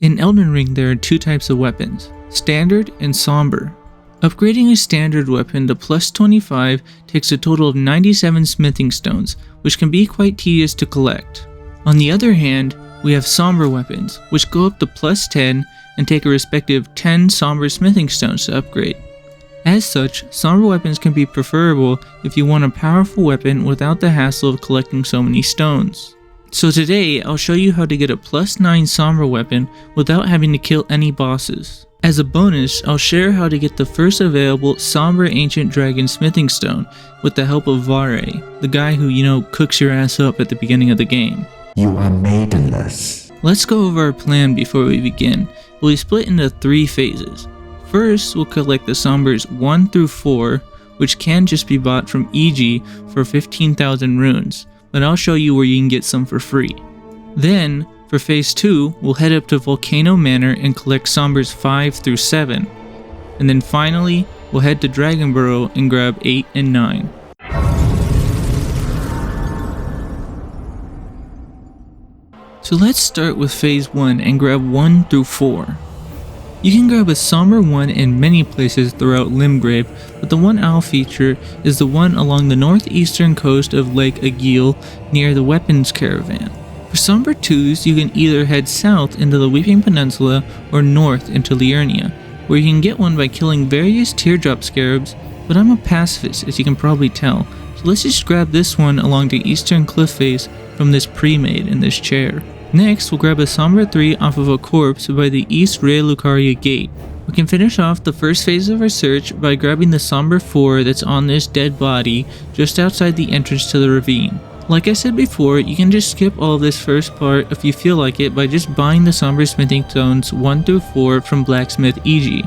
In Elden Ring there are two types of weapons, Standard and Somber. Upgrading a Standard weapon to plus 25 takes a total of 97 Smithing Stones, which can be quite tedious to collect. On the other hand, we have Somber weapons, which go up to plus 10 and take a respective 10 Somber Smithing Stones to upgrade. As such, Somber weapons can be preferable if you want a powerful weapon without the hassle of collecting so many stones. So today, I'll show you how to get a plus 9 Somber weapon without having to kill any bosses. As a bonus, I'll share how to get the first available Somber Ancient Dragon Smithing Stone with the help of Vars, the guy who, cooks your ass up at the beginning of the game. You are maidenless. Let's go over our plan before we begin. We'll be split into 3 phases. First, we'll collect the Sombers 1 through 4, which can just be bought from EG for 15,000 runes, but I'll show you where you can get some for free. Then, for Phase 2, we'll head up to Volcano Manor and collect Sombers 5 through 7. And then finally, we'll head to Dragon Burrow and grab 8 and 9. So let's start with Phase 1 and grab 1 through 4. You can grab a Somber one in many places throughout Limgrave, but the one I'll feature is the one along the northeastern coast of Lake Agheel near the Weapons Caravan. For Somber 2s, you can either head south into the Weeping Peninsula or north into Liurnia, where you can get one by killing various teardrop scarabs, but I'm a pacifist as you can probably tell, so let's just grab this one along the eastern cliff face from this pre-made in this chair. Next, we'll grab a Somber 3 off of a corpse by the East Ray Lucaria gate. We can finish off the first phase of our search by grabbing the Somber 4 that's on this dead body just outside the entrance to the ravine. Like I said before, you can just skip all of this first part if you feel like it by just buying the Somber Smithing Stones 1 through 4 from Blacksmith EG.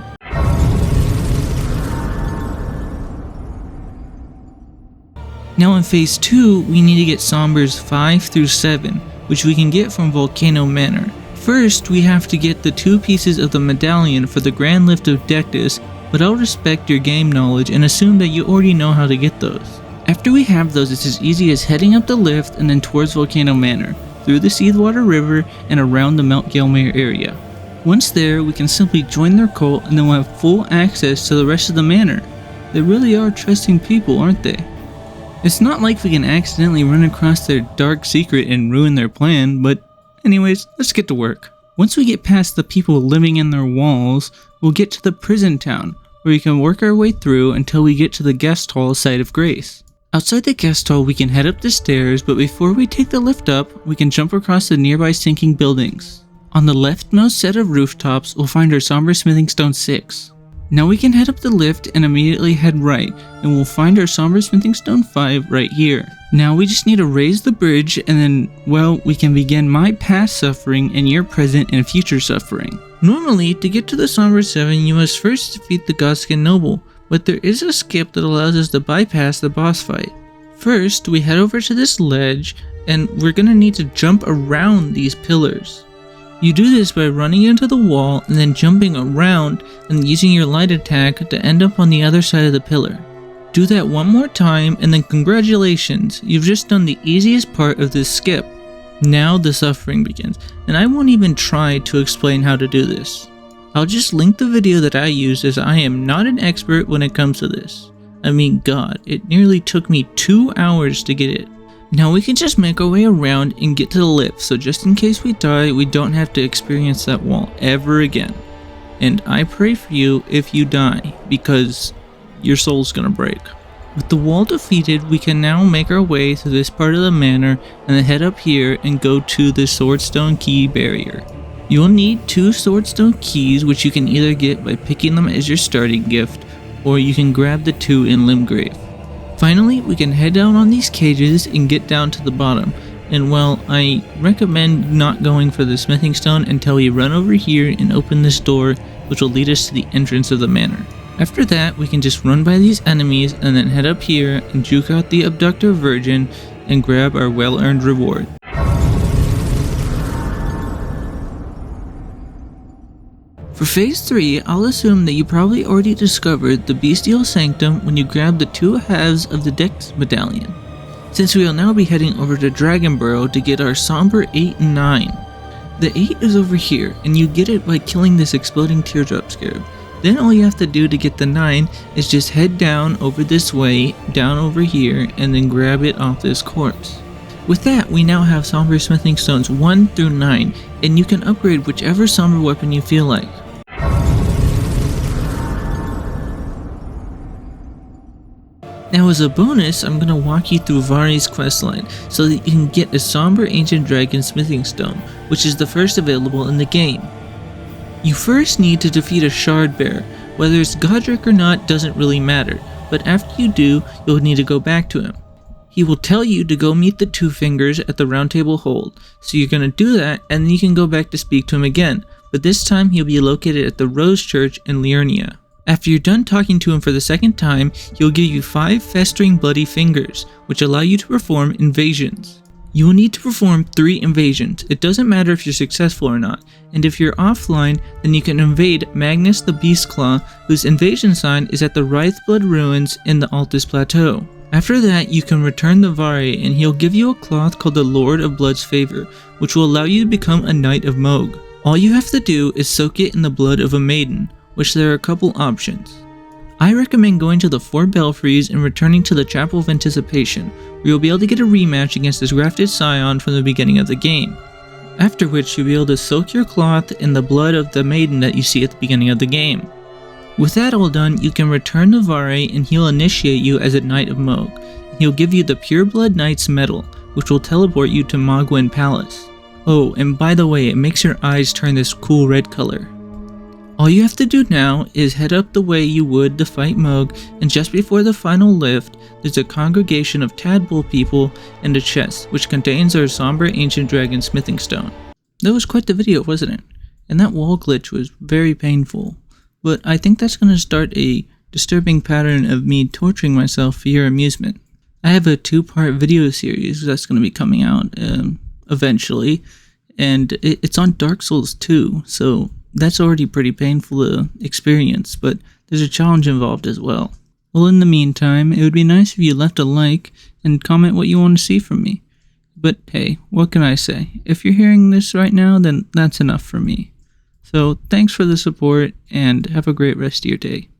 Now in Phase 2, we need to get Sombers 5 through 7, which we can get from Volcano Manor. First, we have to get the 2 pieces of the medallion for the Grand Lift of Dectus, but I'll respect your game knowledge and assume that you already know how to get those. After we have those, it's as easy as heading up the lift and then towards Volcano Manor, through the Seethwater River and around the Mount Gelmir area. Once there, we can simply join their cult and then we'll have full access to the rest of the manor. They really are trusting people, aren't they? It's not like we can accidentally run across their dark secret and ruin their plan, but anyways, let's get to work. Once we get past the people living in their walls, we'll get to the prison town, where we can work our way through until we get to the guest hall Site of Grace. Outside the guest hall, we can head up the stairs, but before we take the lift up, we can jump across the nearby sinking buildings. On the leftmost set of rooftops, we'll find our Somber Smithing Stone 6. Now we can head up the lift and immediately head right, and we'll find our Somber Smithing Stone 5 right here. Now we just need to raise the bridge and then, well, we can begin my past suffering and your present and future suffering. Normally, to get to the Somber 7, you must first defeat the Godskin Noble, but there is a skip that allows us to bypass the boss fight. First, we head over to this ledge, and we're gonna need to jump around these pillars. You do this by running into the wall and then jumping around and using your light attack to end up on the other side of the pillar. Do that one more time and then congratulations, you've just done the easiest part of this skip. Now the suffering begins, and I won't even try to explain how to do this. I'll just link the video that I used as I am not an expert when it comes to this. I mean, God, it nearly took me 2 hours to get it. Now we can just make our way around and get to the lift, so just in case we die, we don't have to experience that wall ever again. And I pray for you if you die, because your soul's gonna break. With the wall defeated, we can now make our way to this part of the manor and then head up here and go to the Swordstone Key barrier. You'll need 2 Swordstone keys, which you can either get by picking them as your starting gift, or you can grab the 2 in Limgrave. Finally, we can head down on these cages and get down to the bottom, and well, I recommend not going for the smithing stone until we run over here and open this door, which will lead us to the entrance of the manor. After that, we can just run by these enemies and then head up here and juke out the Abductor Virgin and grab our well-earned reward. For Phase 3, I'll assume that you probably already discovered the Bestial Sanctum when you grab the 2 halves of the Dex Medallion, since we will now be heading over to Dragon Burrow to get our Somber 8 and 9. The 8 is over here, and you get it by killing this exploding teardrop scarab. Then all you have to do to get the 9 is just head down over this way, down over here, and then grab it off this corpse. With that, we now have Somber Smithing Stones 1 through 9, and you can upgrade whichever Somber weapon you feel like. Now as a bonus, I'm going to walk you through Vars questline so that you can get a Somber Ancient Dragon Smithing Stone, which is the first available in the game. You first need to defeat a Shard Bear. Whether it's Godric or not doesn't really matter, but after you do, you'll need to go back to him. He will tell you to go meet the Two Fingers at the Round Table Hold, so you're going to do that and then you can go back to speak to him again, but this time he'll be located at the Rose Church in Liurnia. After you're done talking to him for the second time, he'll give you 5 festering bloody fingers, which allow you to perform invasions. You will need to perform 3 invasions. It doesn't matter if you're successful or not, and if you're offline, then you can invade Magnus the Beastclaw, whose invasion sign is at the Wraithblood Ruins in the Altus Plateau. After that, you can return the Vari, and he'll give you a cloth called the Lord of Blood's Favor, which will allow you to become a Knight of Moog. All you have to do is soak it in the blood of a maiden, which there are a couple options. I recommend going to the 4 Belfries and returning to the Chapel of Anticipation, where you'll be able to get a rematch against this grafted scion from the beginning of the game. After which you'll be able to soak your cloth in the blood of the maiden that you see at the beginning of the game. With that all done, you can return to Vare and he'll initiate you as a Knight of Moog. He'll give you the Pureblood Knight's Medal, which will teleport you to Mogwen Palace. Oh, and by the way, it makes your eyes turn this cool red color. All you have to do now is head up the way you would to fight Moog, and just before the final lift, there's a congregation of tadpole people and a chest, which contains our Somber Ancient Dragon Smithing Stone. That was quite the video, wasn't it? And that wall glitch was very painful. But I think that's going to start a disturbing pattern of me torturing myself for your amusement. I have a 2-part video series that's going to be coming out eventually, and it's on Dark Souls 2, so that's already pretty painful to experience, but there's a challenge involved as well. Well, in the meantime, it would be nice if you left a like and comment what you want to see from me. But hey, what can I say? If you're hearing this right now, then that's enough for me. So thanks for the support and have a great rest of your day.